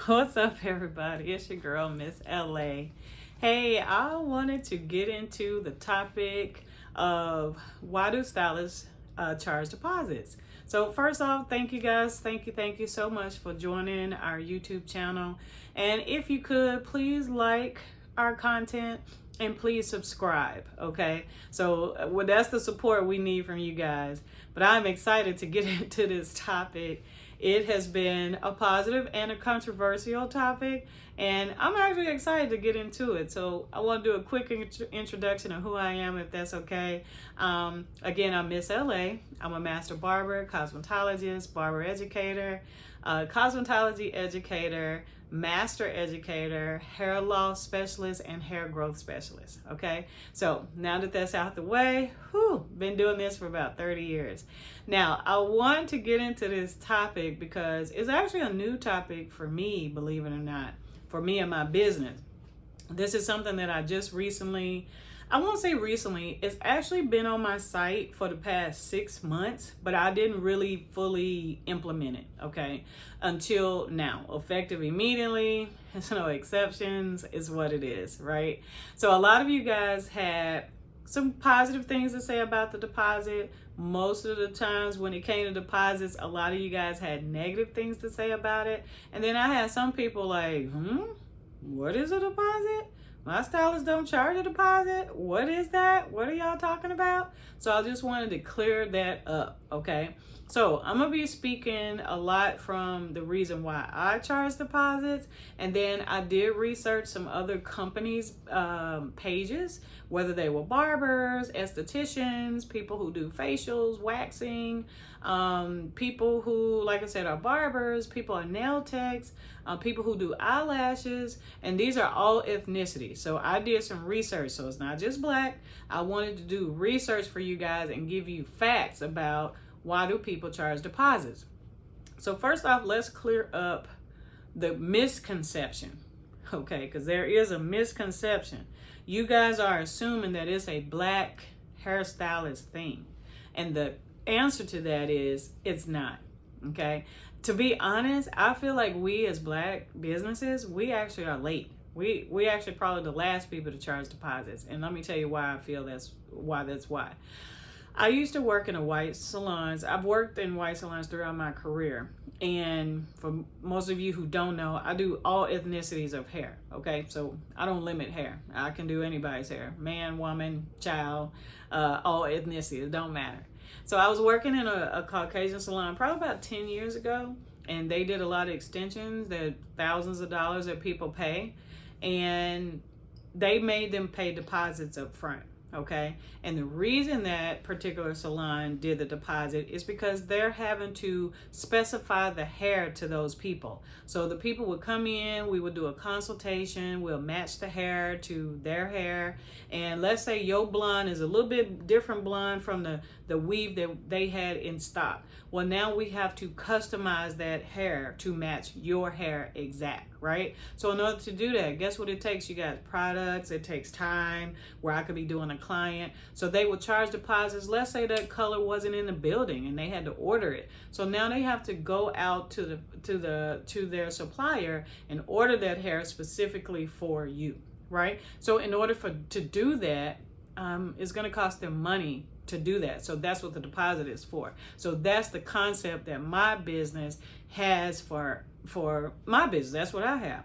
What's up, everybody? It's your girl, Miss LA. Hey, I wanted to get into the topic of why do stylists charge deposits. So, first off, thank you guys. Thank you so much for joining our YouTube channel. And if you could, please like our content and please subscribe. Okay, so well, that's the support we need from you guys. But I'm excited to get into this topic. It has been a positive and a controversial topic, and I'm actually excited to get into it. So I want to do a quick introduction of who I am, if that's okay. Again, I'm Miss LA. I'm a master barber, cosmetologist, barber educator, cosmetology educator, master educator, hair loss specialist, and hair growth specialist. Okay, so now that that's out the way, been doing this for about 30 years. Now, I want to get into this topic because it's actually a new topic for me, believe it or not, for me and my business. This is something that I just recently, I won't say recently, it's actually been on my site for the past 6 months, but I didn't really fully implement it, okay, until now. Effective immediately, there's no exceptions, is what it is, right? So a lot of you guys had some positive things to say about the deposit. Most of the times when it came to deposits, a lot of you guys had negative things to say about it. And then I had some people like, what is a deposit? My stylists don't charge a deposit. What is that? What are y'all talking about? So I just wanted to clear that up, okay? So I'm gonna be speaking a lot from the reason why I charge deposits, and then I did research some other companies' pages, whether they were barbers, estheticians, people who do facials, waxing, people who, like I said, are barbers, people are nail techs, people who do eyelashes, and these are all ethnicities. So I did some research, so it's not just black. I wanted to do research for you guys and give you facts about why do people charge deposits. So first off, let's clear up the misconception, okay? Because there is a misconception. You guys are assuming that it's a black hairstylist thing. And the answer to that is it's not, okay? To be honest, I feel like we as black businesses, we actually are late. We actually probably the last people to charge deposits. And let me tell you why I feel that's why. I used to work in white salons. I've worked in white salons throughout my career. And for most of you who don't know, I do all ethnicities of hair, okay? So I don't limit hair. I can do anybody's hair, man, woman, child, all ethnicities, it don't matter. So I was working in a Caucasian salon probably about 10 years ago, and they did a lot of extensions that thousands of dollars that people pay, and they made them pay deposits up front. Okay, and the reason that particular salon did the deposit is because they're having to specify the hair to those people. So the people would come in, we would do a consultation, we'll match the hair to their hair, and let's say your blonde is a little bit different blonde from the weave that they had in stock. Well, now we have to customize that hair to match your hair exact, right? So in order to do that, guess what it takes? You got products, it takes time, where I could be doing a client. So they would charge deposits. Let's say that color wasn't in the building and they had to order it. So now they have to go out to their supplier and order that hair specifically for you, right? So in order to do that, it's going to cost them money to do that. So that's what the deposit is for. So that's the concept that my business has for my business. That's what I have.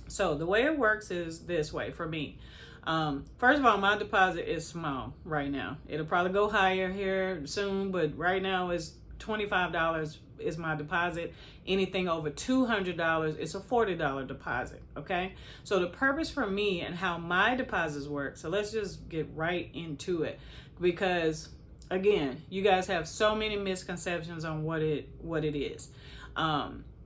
So the way it works is this way for me. First of all, my deposit is small right now. It'll probably go higher here soon, but right now it's $25 is my deposit. Anything over $200 is a $40 deposit, okay? So the purpose for me and how my deposits work, so let's just get right into it, because again, you guys have so many misconceptions on what it is.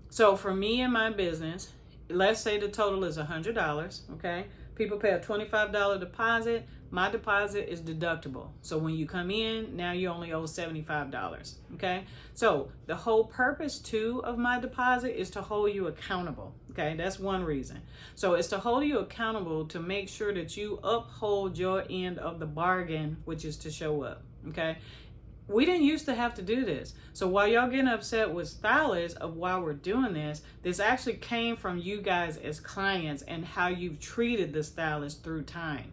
So for me and my business, let's say the total is $100, okay? People pay a $25 deposit. My deposit is deductible. So when you come in, now you only owe $75, okay? So the whole purpose too of my deposit is to hold you accountable, okay? That's one reason. So it's to hold you accountable to make sure that you uphold your end of the bargain, which is to show up, okay? We didn't used to have to do this. So while y'all getting upset with stylists of why we're doing this actually came from you guys as clients and how you've treated the stylist through time.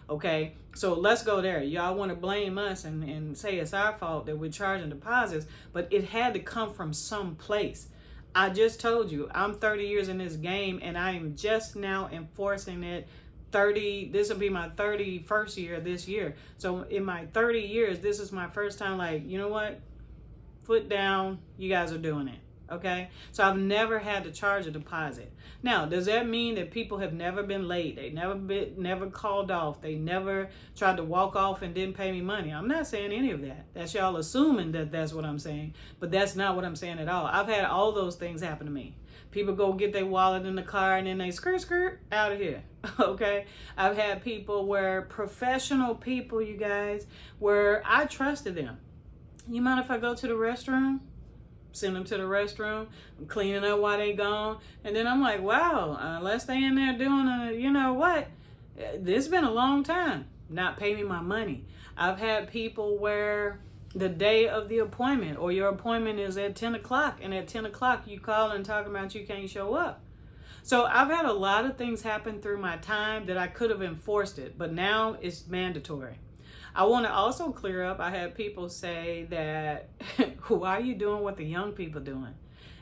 Okay, so let's go there. Y'all want to blame us and say it's our fault that we're charging deposits, but it had to come from some place. I just told you, I'm 30 years in this game and I am just now enforcing it. This will be my 31st year this year. So in my 30 years, this is my first time like, you know what? Foot down, you guys are doing it. Okay, so I've never had to charge a deposit. Now, does that mean that people have never been late? They never called off. They never tried to walk off and didn't pay me money. I'm not saying any of that. That's y'all assuming that that's what I'm saying, but that's not what I'm saying at all. I've had all those things happen to me. People go get their wallet in the car and then they skirt out of here. Okay, I've had people where professional people, you guys, where I trusted them. You mind if I go to the restroom? Send them to the restroom. I'm cleaning up while they gone. And then I'm like, wow, unless they in there doing you know what? This has been a long time. Not pay me my money. I've had people where the day of the appointment or your appointment is at 10 o'clock and at 10 o'clock you call and talk about you can't show up. So I've had a lot of things happen through my time that I could have enforced it, but now it's mandatory. I want to also clear up, I had people say that, why are you doing what the young people doing?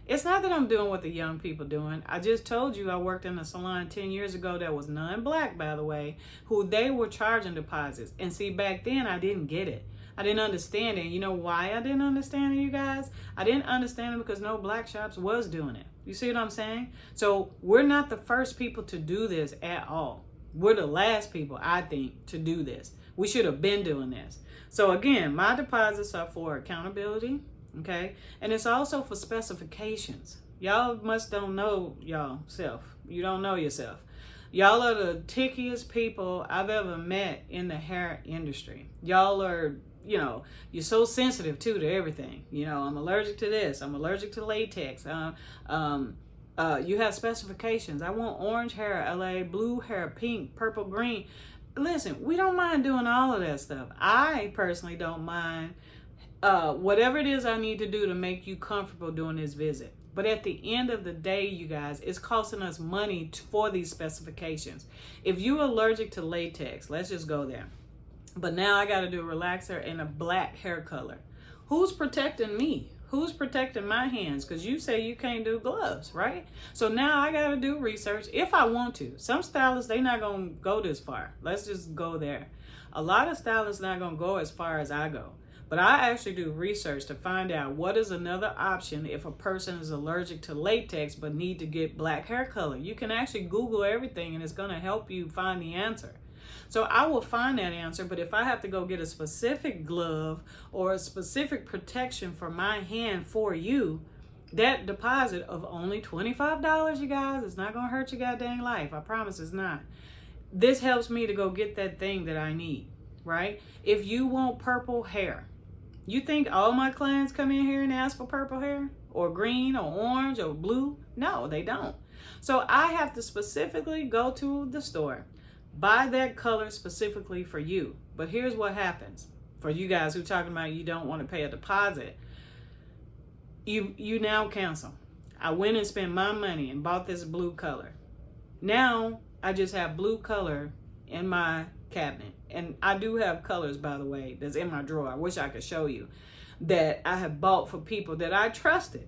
It's not that I'm doing what the young people doing. I just told you I worked in a salon 10 years ago that was non-black, by the way, who they were charging deposits. And see, back then I didn't get it. I didn't understand it. You know why I didn't understand it, you guys? I didn't understand it because no black shops was doing it. You see what I'm saying? So we're not the first people to do this at all. We're the last people, I think, to do this. We should have been doing this. So again, my deposits are for accountability, okay? And it's also for specifications. Y'all must don't know y'all self. You don't know yourself. Y'all are the tickiest people I've ever met in the hair industry. Y'all are, you know, you're so sensitive too to everything. You know, I'm allergic to this. I'm allergic to latex. You have specifications. I want orange hair, LA, blue hair, pink, purple, green. Listen, we don't mind doing all of that stuff. I personally don't mind whatever it is I need to do to make you comfortable doing this visit. But at the end of the day, you guys, it's costing us money for these specifications. If you're allergic to latex, let's just go there. But now I got to do a relaxer in a black hair color. Who's protecting me? Who's protecting my hands? Because you say you can't do gloves, right? So now I got to do research if I want to. Some stylists, they're not going to go this far. Let's just go there. A lot of stylists not going to go as far as I go. But I actually do research to find out what is another option if a person is allergic to latex but need to get black hair color. You can actually Google everything and it's going to help you find the answer. So I will find that answer, but if I have to go get a specific glove or a specific protection for my hand for you, that deposit of only $25, you guys, it's not going to hurt your goddamn life. I promise it's not. This helps me to go get that thing that I need, right? If you want purple hair, you think all my clients come in here and ask for purple hair or green or orange or blue? No, they don't. So I have to specifically go to the store, buy that color specifically for you. But here's what happens for you guys who are talking about you don't want to pay a deposit. You now cancel. I went and spent my money and bought this blue color. Now I just have blue color in my cabinet. And I do have colors, by the way, that's in my drawer. I wish I could show you that I have bought for people that I trusted.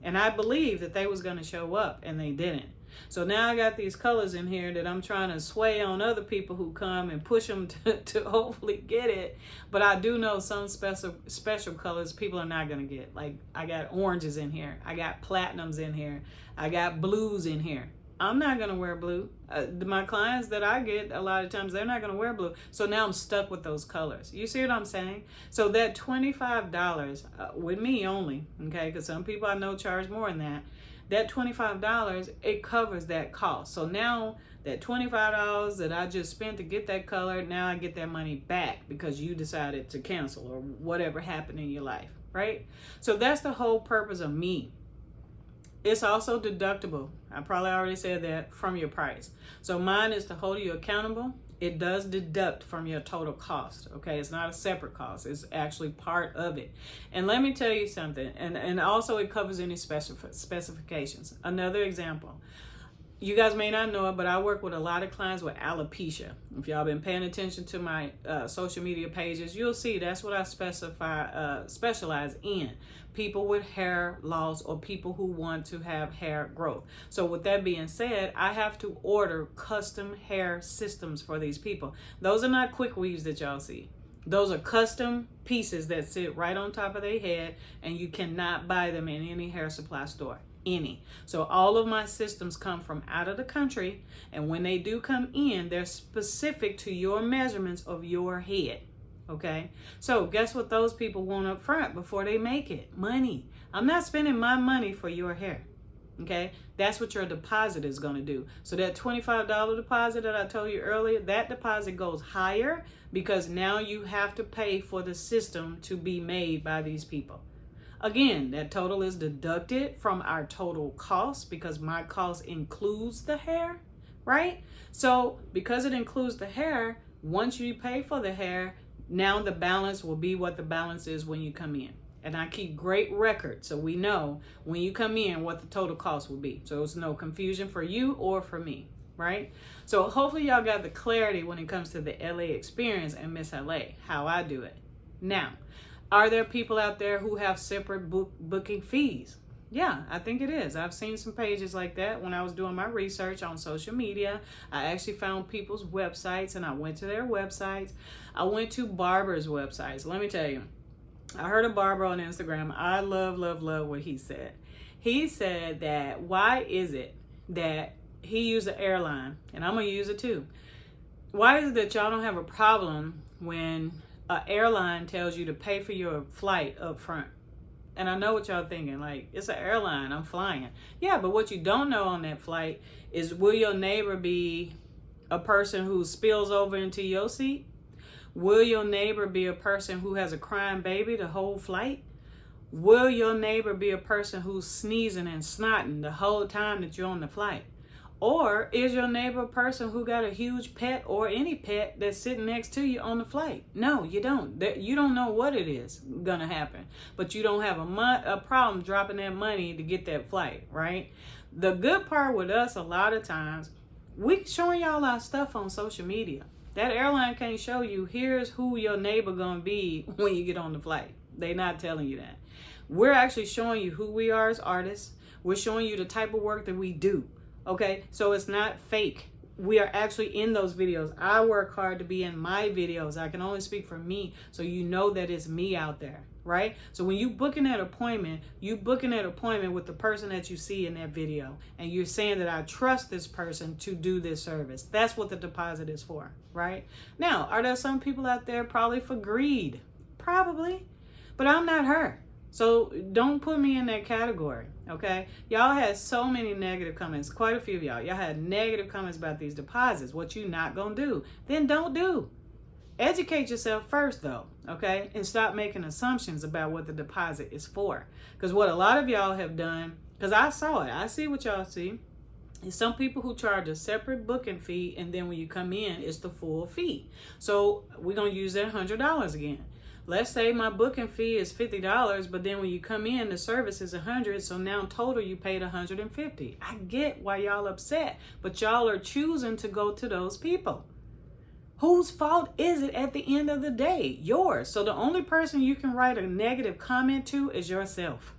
And I believed that they was going to show up and they didn't. So now I got these colors in here that I'm trying to sway on other people who come and push them to hopefully get it. But I do know some special colors people are not going to get. Like I got oranges in here. I got platinums in here. I got blues in here. I'm not going to wear blue. My clients that I get, a lot of times, they're not going to wear blue. So now I'm stuck with those colors. You see what I'm saying? So that $25, with me only, okay, because some people I know charge more than that. That $25, it covers that cost. So now that $25 that I just spent to get that color, now I get that money back because you decided to cancel or whatever happened in your life, right? So that's the whole purpose of me. It's also deductible. I probably already said that from your price. So mine is to hold you accountable It does deduct from your total cost. Okay, it's not a separate cost. It's actually part of it. And let me tell you something. And also it covers any specifications. Another example. You guys may not know it, but I work with a lot of clients with alopecia. If y'all been paying attention to my social media pages, you'll see that's what I specialize in. People with hair loss or people who want to have hair growth. So with that being said, I have to order custom hair systems for these people. Those are not quick weaves that y'all see. Those are custom pieces that sit right on top of their head, and you cannot buy them in any hair supply store. Any. So all of my systems come from out of the country, and when they do come in, they're specific to your measurements of your head. Okay, so guess what those people want up front before they make it? Money. I'm not spending my money for your hair. Okay, that's what your deposit is going to do. So that $25 deposit that I told you earlier, that deposit goes higher because now you have to pay for the system to be made by these people. Again, that total is deducted from our total cost because my cost includes the hair, right? So because it includes the hair, once you pay for the hair, now the balance will be what the balance is when you come in. And I keep great records so we know when you come in what the total cost will be. So it's no confusion for you or for me, right? So hopefully y'all got the clarity when it comes to the LA experience and Miss LA, how I do it. Now, are there people out there who have separate booking fees? Yeah, I think it is. I've seen some pages like that when I was doing my research on social media. I actually found people's websites and I went to their websites. I went to barbers' websites. Let me tell you, I heard a barber on Instagram. I love what he said. He said that why is it that he used an airline, and I'm going to use it too. Why is it that y'all don't have a problem when an airline tells you to pay for your flight up front? And I know what y'all thinking, like, it's an airline, I'm flying. Yeah, but what you don't know on that flight is, will your neighbor be a person who spills over into your seat? Will your neighbor be a person who has a crying baby the whole flight? Will your neighbor be a person who's sneezing and snotting the whole time that you're on the flight? Or is your neighbor a person who got a huge pet or any pet that's sitting next to you on the flight? No, you don't. You don't know what it is going to happen, but you don't have a problem dropping that money to get that flight, right? The good part with us, a lot of times, we showing y'all our stuff on social media. That airline can't show you, here's who your neighbor going to be when you get on the flight. They're not telling you that. We're actually showing you who we are as artists. We're showing you the type of work that we do. Okay, so it's not fake. We are actually in those videos. I work hard to be in my videos. I can only speak for me, so you know that it's me out there, right? So when you booking that appointment, you booking that appointment with the person that you see in that video, and you're saying that I trust this person to do this service. That's what the deposit is for, right? Now, are there some people out there probably for greed? Probably, but I'm not her. So don't put me in that category, okay? Y'all had so many negative comments, quite a few of y'all. Y'all had negative comments about these deposits. What you not gonna do, then don't do. Educate yourself first though, okay? And stop making assumptions about what the deposit is for. Because what a lot of y'all have done, because I saw it, I see what y'all see, is some people who charge a separate booking fee, and then when you come in, it's the full fee. So we're gonna use that $100 again. Let's say my booking fee is $50, but then when you come in, the service is $100. So now total you paid $150. I get why y'all upset, but y'all are choosing to go to those people. Whose fault is it at the end of the day? Yours. So the only person you can write a negative comment to is yourself.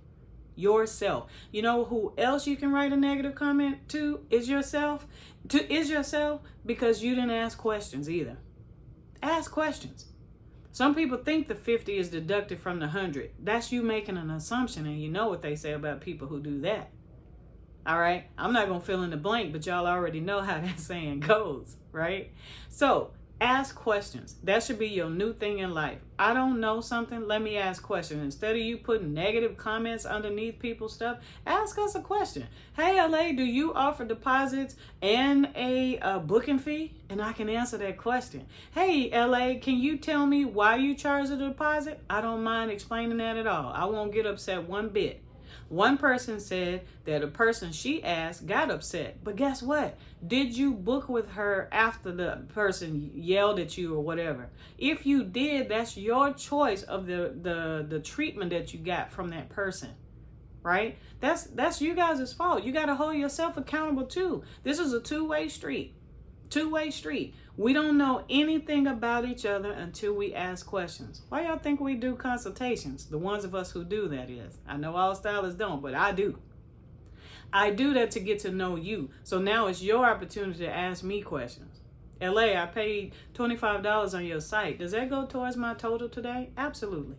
Yourself. You know who else you can write a negative comment to is yourself? Because you didn't ask questions either. Ask questions. Some people think the 50 is deducted from the 100. That's you making an assumption, and you know what they say about people who do that. All right? I'm not going to fill in the blank, but y'all already know how that saying goes, right? So ask questions. That should be your new thing in life. I don't know something, let me ask questions. Instead of you putting negative comments underneath people's stuff, ask us a question. Hey, LA, do you offer deposits and a booking fee? And I can answer that question. Hey, LA, can you tell me why you charge a deposit? I don't mind explaining that at all. I won't get upset one bit. One person said that a person she asked got upset. But guess what? Did you book with her after the person yelled at you or whatever? If you did, that's your choice of the treatment that you got from that person. Right? That's you guys' fault. You got to hold yourself accountable too. This is a two-way street. Two-way street. We don't know anything about each other until we ask questions. Why y'all think we do consultations? The ones of us who do, that is. I know all stylists don't, but I do. I do that to get to know you. So now it's your opportunity to ask me questions. LA, I paid $25 on your site. Does that go towards my total today? Absolutely.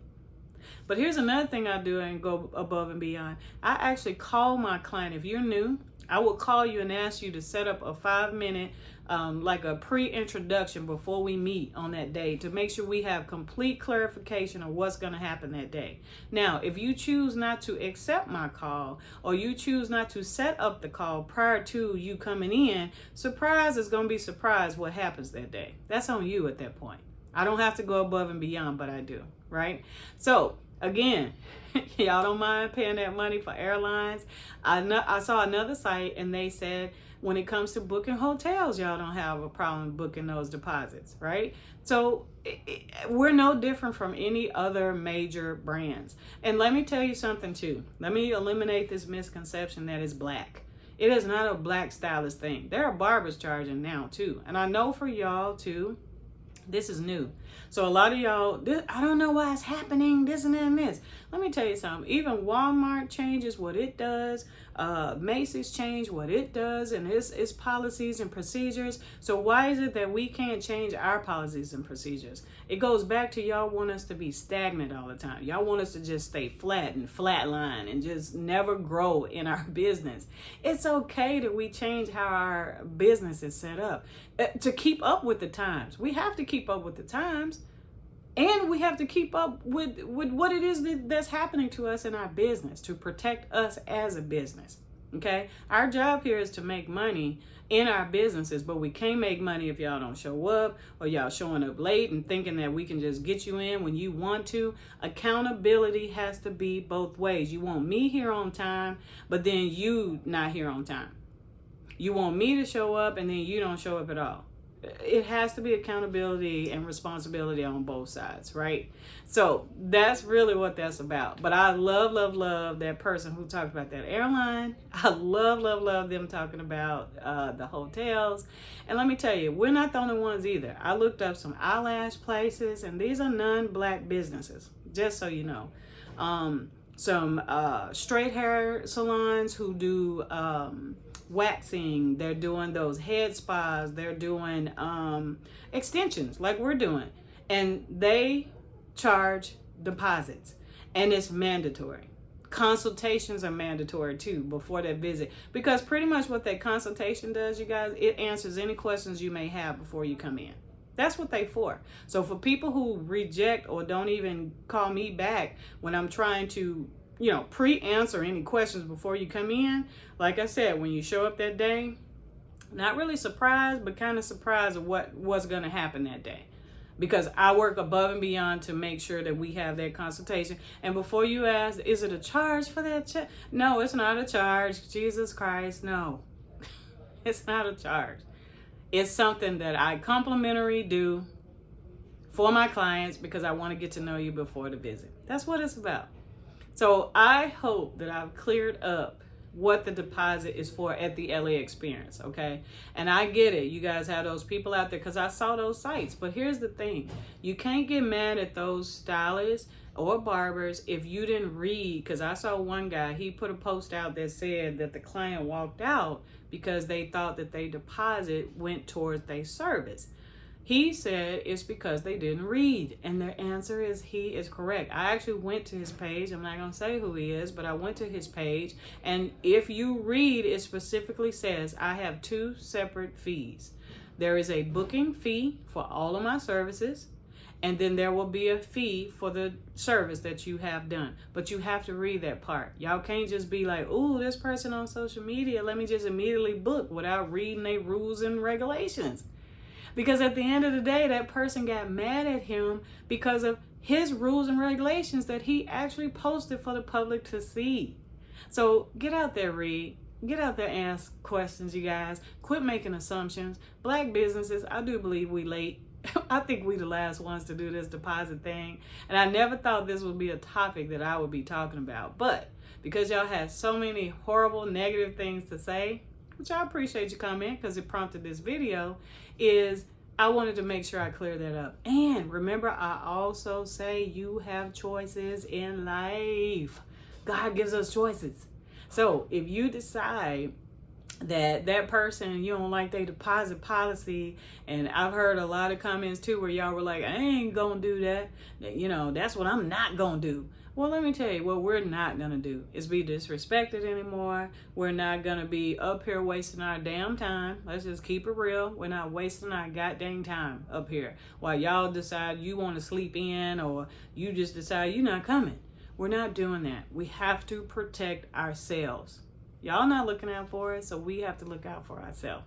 But here's another thing I do and go above and beyond. I actually call my client. If you're new, I will call you and ask you to set up a 5-minute like a pre-introduction before we meet on that day to make sure we have complete clarification of what's going to happen that day. Now, if you choose not to accept my call or you choose not to set up the call prior to you coming in, surprise is going to be surprise what happens that day. That's on you at that point. I don't have to go above and beyond, but I do, right? So again, y'all don't mind paying that money for airlines. I saw another site and they said when it comes to booking hotels, y'all don't have a problem booking those deposits, right? So we're no different from any other major brands. And let me tell you something too. Let me eliminate this misconception that it's black. It is not a black stylist thing. There are barbers charging now too. And I know for y'all too, this is new. So a lot of y'all, I don't know why it's happening, this and that and this. Let me tell you something. Even Walmart changes what it does. Macy's change what it does and its policies and procedures. So why is it that we can't change our policies and procedures? It goes back to y'all want us to be stagnant all the time. Y'all want us to just stay flat and flatline and just never grow in our business. It's okay that we change how our business is set up to keep up with the times. We have to keep up with the times. And we have to keep up with what it is that's happening to us in our business to protect us as a business. Okay? Our job here is to make money in our businesses, but we can't make money if y'all don't show up or y'all showing up late and thinking that we can just get you in when you want to. Accountability has to be both ways. You want me here on time, but then you not here on time. You want me to show up and then you don't show up at all. It has to be accountability and responsibility on both sides, right? So that's really what that's about. But I love that person who talked about that airline. I love them talking about the hotels. And let me tell you, we're not the only ones either. I looked up some eyelash places, and these are non-black businesses, just so you know. Some straight hair salons who do waxing, they're doing those head spas, they're doing extensions like we're doing, and they charge deposits, and it's mandatory. Consultations are mandatory too before that visit, because pretty much what that consultation does, you guys, it answers any questions you may have before you come in. That's what they for. So for people who reject or don't even call me back when I'm trying to pre-answer any questions before you come in. Like I said, when you show up that day, not really surprised, but kind of surprised of what's going to happen that day. Because I work above and beyond to make sure that we have that consultation. And before you ask, is it a charge for that? No, it's not a charge. Jesus Christ, no. It's not a charge. It's something that I complimentary do for my clients because I want to get to know you before the visit. That's what it's about. So I hope that I've cleared up what the deposit is for at the LA experience, okay? And I get it. You guys have those people out there because I saw those sites. But here's the thing. You can't get mad at those stylists or barbers if you didn't read, because I saw one guy, he put a post out that said that the client walked out because they thought that their deposit went towards their service. He said it's because they didn't read, and their answer is he is correct. I actually went to his page. I'm not going to say who he is, but I went to his page, and if you read, it specifically says I have 2 separate fees. There is a booking fee for all of my services, and then there will be a fee for the service that you have done. But you have to read that part. Y'all can't just be like, ooh, this person on social media, let me just immediately book without reading their rules and regulations. Because at the end of the day, that person got mad at him because of his rules and regulations that he actually posted for the public to see. So get out there, read. Get out there, ask questions, you guys. Quit making assumptions. Black businesses, I do believe we late. I think we the last ones to do this deposit thing. And I never thought this would be a topic that I would be talking about. But because y'all had so many horrible, negative things to say, which I appreciate you comment because it prompted this video, is I wanted to make sure I clear that up. And remember, I also say you have choices in life. God gives us choices. So if you decide that person, you don't like their deposit policy, and I've heard a lot of comments too where y'all were like, I ain't gonna do that. You know, that's what I'm not gonna do. Well, let me tell you what we're not gonna do is be disrespected anymore. We're not gonna be up here wasting our damn time. Let's just keep it real. We're not wasting our goddamn time up here while y'all decide you want to sleep in, or you just decide you're not coming. We're not doing that. We have to protect ourselves. Y'all not looking out for us, so we have to look out for ourselves.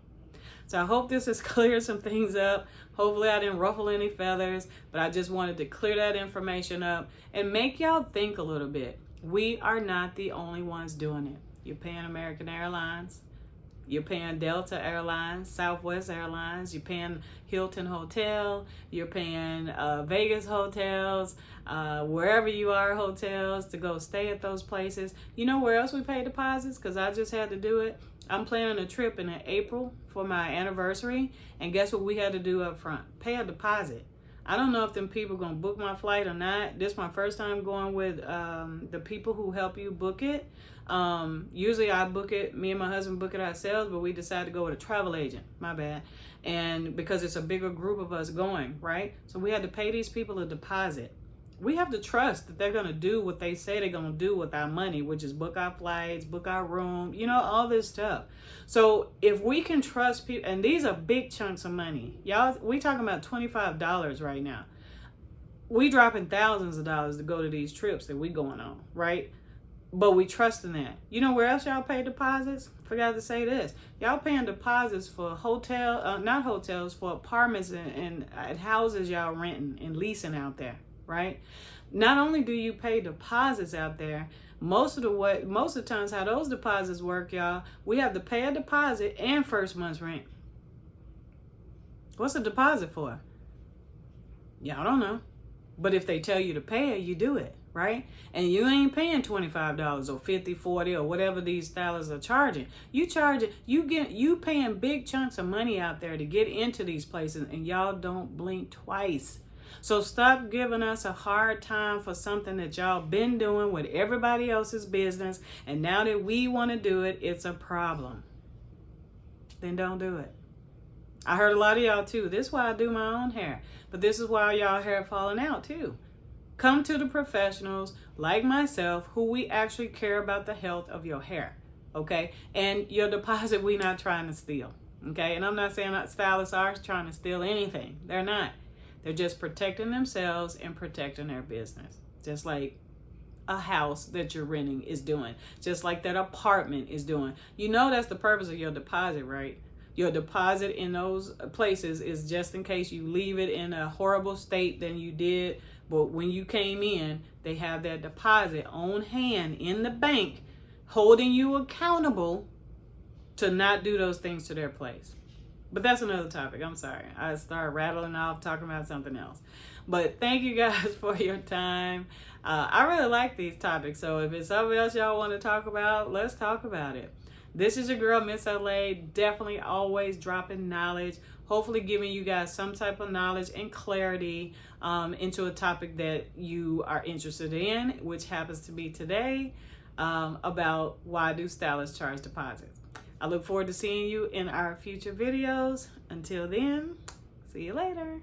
So I hope this has cleared some things up. Hopefully I didn't ruffle any feathers, but I just wanted to clear that information up and make y'all think a little bit. We are not the only ones doing it. You're paying American Airlines. You're paying Delta Airlines, Southwest Airlines. You're paying Hilton Hotel. You're paying Vegas hotels, wherever you are, hotels to go stay at those places. You know where else we pay deposits? Because I just had to do it. I'm planning a trip in April for my anniversary. And guess what we had to do up front? Pay a deposit. I don't know if them people going to book my flight or not. This is my first time going with the people who help you book it. Usually I book it, me and my husband book it ourselves, but we decided to go with a travel agent, my bad. And because it's a bigger group of us going, right? So we had to pay these people a deposit. We have to trust that they're going to do what they say they're going to do with our money, which is book our flights, book our room, you know, all this stuff. So if we can trust people, and these are big chunks of money, y'all, we talking about $25 right now. We dropping thousands of dollars to go to these trips that we going on, right? But we trust in that. You know where else y'all pay deposits? Forgot to say this. Y'all paying deposits for not hotels, for apartments and houses y'all renting and leasing out there, right? Not only do you pay deposits out there, most of the times how those deposits work, y'all, we have to pay a deposit and first month's rent. What's a deposit for? Y'all don't know. But if they tell you to pay it, you do it, right? And you ain't paying $25 or $50, $40 or whatever these stylists are charging. You paying big chunks of money out there to get into these places, and y'all don't blink twice. So stop giving us a hard time for something that y'all been doing with everybody else's business, and now that we want to do it, it's a problem. Then don't do it. I heard a lot of y'all too. This is why I do my own hair. But this is why y'all hair falling out too. Come to the professionals like myself who we actually care about the health of your hair. Okay? And your deposit we not trying to steal. Okay? And I'm not saying that stylists are trying to steal anything. They're not. They're just protecting themselves and protecting their business. Just like a house that you're renting is doing. Just like that apartment is doing. You know that's the purpose of your deposit, right? Your deposit in those places is just in case you leave it in a horrible state than you did. But when you came in, they have that deposit on hand in the bank, holding you accountable to not do those things to their place. But that's another topic. I'm sorry. I started rattling off talking about something else. But thank you guys for your time. I really like these topics. So if it's something else y'all want to talk about, let's talk about it. This is your girl, Miss LA, definitely always dropping knowledge, hopefully giving you guys some type of knowledge and clarity into a topic that you are interested in, which happens to be today, about why do stylists charge deposits. I look forward to seeing you in our future videos. Until then, see you later.